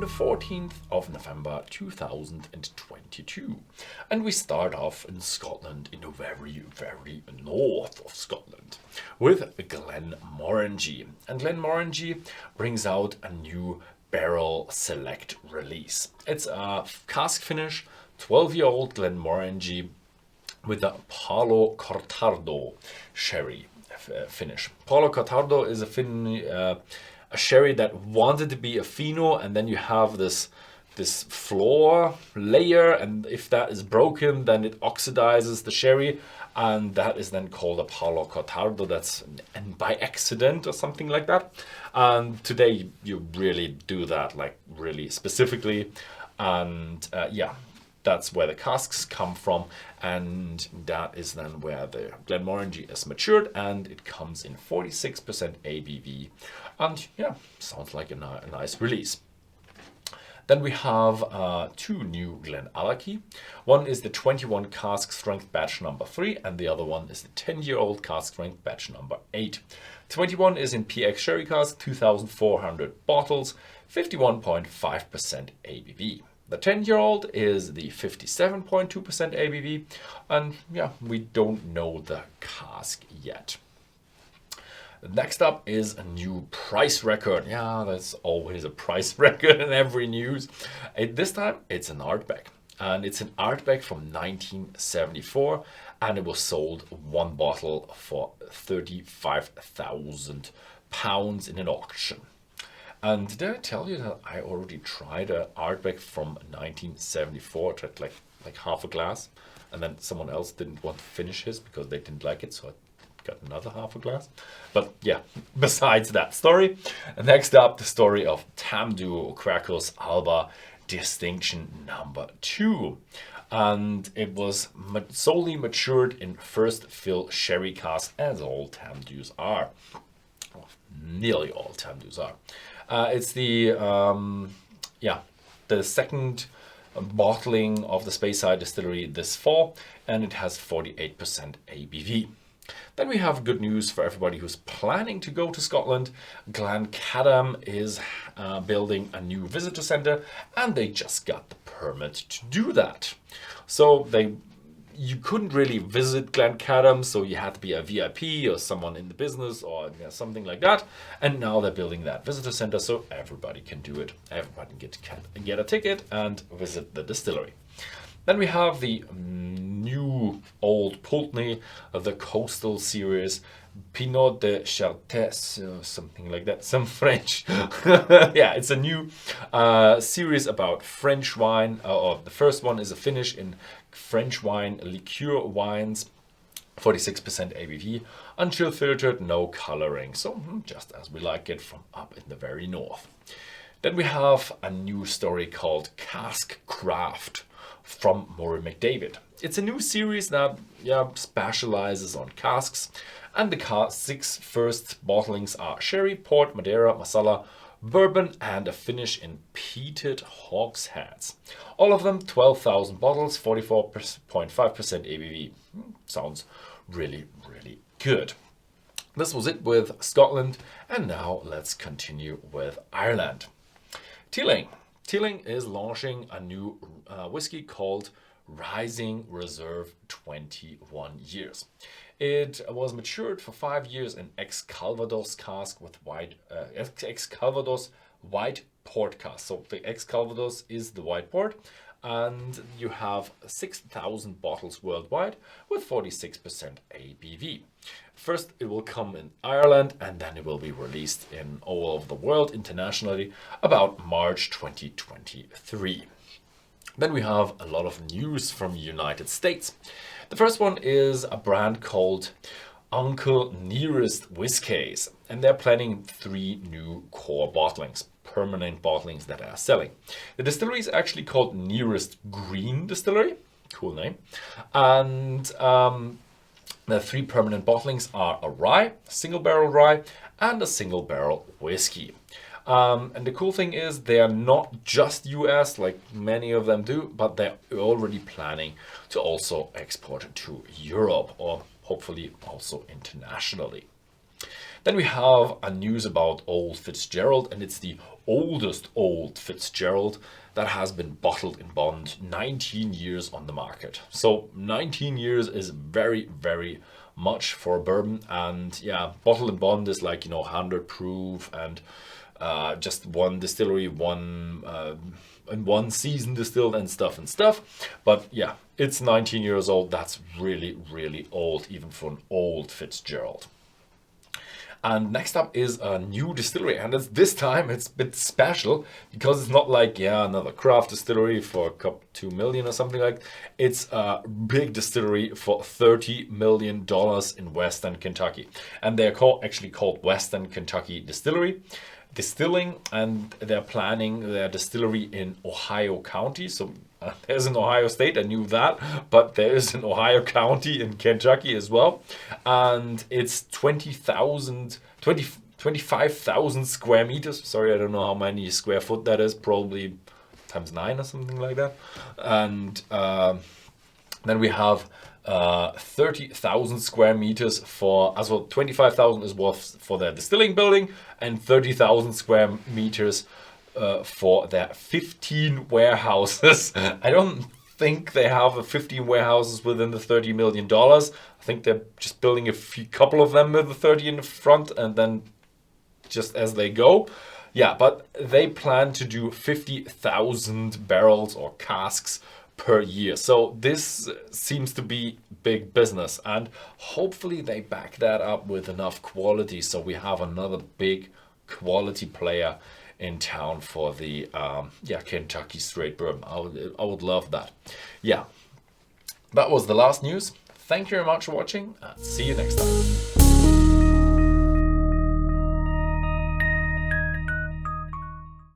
the 14th of November 2022. And we start off in Scotland, in the very, very north of Scotland, with Glenmorangie. And Glenmorangie brings out a new barrel select release. It's a cask finish, 12-year-old Glenmorangie with a Palo Cortado sherry finish. Palo Cortado is a sherry that wanted to be a fino, and then you have this floor layer, and if that is broken, then it oxidizes the sherry, and that is then called a Palo Cortado. That's by accident or something like that. And today you really do that, like really specifically, and yeah, that's where the casks come from, and that is then where the Glenmorangie is matured, and it comes in 46% ABV, and yeah, sounds like a nice release. Then we have two new GlenAllachie. One is the 21 Cask Strength Batch number 3, and the other one is the 10-year-old Cask Strength Batch number 8. 21 is in PX Sherry Cask, 2,400 bottles, 51.5% ABV. The 10-year-old is the 57.2% ABV, and yeah, we don't know the cask yet. Next up is a new price record. Yeah, there's always a price record in every news. This time it's an Ardbeg, and it's an Ardbeg from 1974, and it was sold one bottle for £35,000 in an auction. And did I tell you that I already tried an Ardbeg from 1974? I tried like half a glass, and then someone else didn't want to finish his because they didn't like it, so I got another half a glass. But yeah, besides that story. Next up, the story of Tamdhu Quercus Alba Distinction number 2. And it was solely matured in first fill sherry cask, as all Tamdhus are. Well, nearly all Tamdhus are. It's the the second bottling of the Speyside distillery this fall, and it has 48% ABV. Then we have good news for everybody who's planning to go to Scotland. Glencadam is building a new visitor centre, and they just got the permit to do that. So you couldn't really visit Glencadam, so you had to be a VIP or someone in the business or something like that. And now they're building that visitor center, so everybody can do it. Everybody can get a ticket and visit the distillery. Then we have the new old Pulteney of the Coastal series, Pineau de Charentes, something like that, some French. Yeah, it's a new series about French wine. The first one is a finish in French wine, liqueur wines, 46% ABV, unchill filtered, no coloring. So just as we like it from up in the very north. Then we have a new story called Cask Craft from McDavid. It's a new series that specializes on casks, and the 6 first bottlings are sherry, port, Madeira, Masala, bourbon, and a finish in peated hogsheads. All of them 12,000 bottles, 44.5% ABV. Sounds really, really good. This was it with Scotland, and now let's continue with Ireland. Teeling. Teeling is launching a new whiskey called Rising Reserve 21 years. It was matured for 5 years in ex-Calvados cask with ex-Calvados white port cask. So the ex-Calvados is the white port, and you have 6,000 bottles worldwide with 46% ABV. First, it will come in Ireland, and then it will be released in all over the world internationally about March 2023. Then we have a lot of news from the United States. The first one is a brand called Uncle Nearest Whiskies, and they're planning 3 new core bottlings, permanent bottlings that are selling. The distillery is actually called Nearest Green Distillery, cool name, and the 3 permanent bottlings are a rye, a single barrel rye, and a single barrel whiskey. And the cool thing is they are not just US like many of them do, but they're already planning to also export to Europe, or hopefully also internationally. Then we have a news about Old Fitzgerald, and it's the oldest Old Fitzgerald that has been bottled in bond, 19 years on the market. So 19 years is very, very much for a bourbon. And yeah, bottled in bond is like, 100 proof and just one distillery, one season distilled and stuff. But yeah, it's 19 years old. That's really, really old, even for an Old Fitzgerald. And next up is a new distillery, and this time it's a bit special because it's not like, another craft distillery for $2 million or something like that. It's a big distillery for $30 million in Western Kentucky. And they're actually called Western Kentucky Distilling, and they're planning their distillery in Ohio County. So there's an Ohio State, I knew that, but there is an Ohio County in Kentucky as well. And it's 25,000 square meters. Sorry, I don't know how many square foot that is, probably times 9 or something like that. And then we have 30,000 square meters as well. 25,000 is worth for their distilling building, and 30,000 square meters for their 15 warehouses. I don't think they have 15 warehouses within the $30 million. I think they're just building a couple of them with the 30 in the front, and then just as they go. Yeah, but they plan to do 50,000 barrels or casks per year. So this seems to be big business, and hopefully they back that up with enough quality so we have another big quality player in town for the Kentucky straight bourbon. I would love that. Yeah, that was the last news. Thank you very much for watching, and see you next time.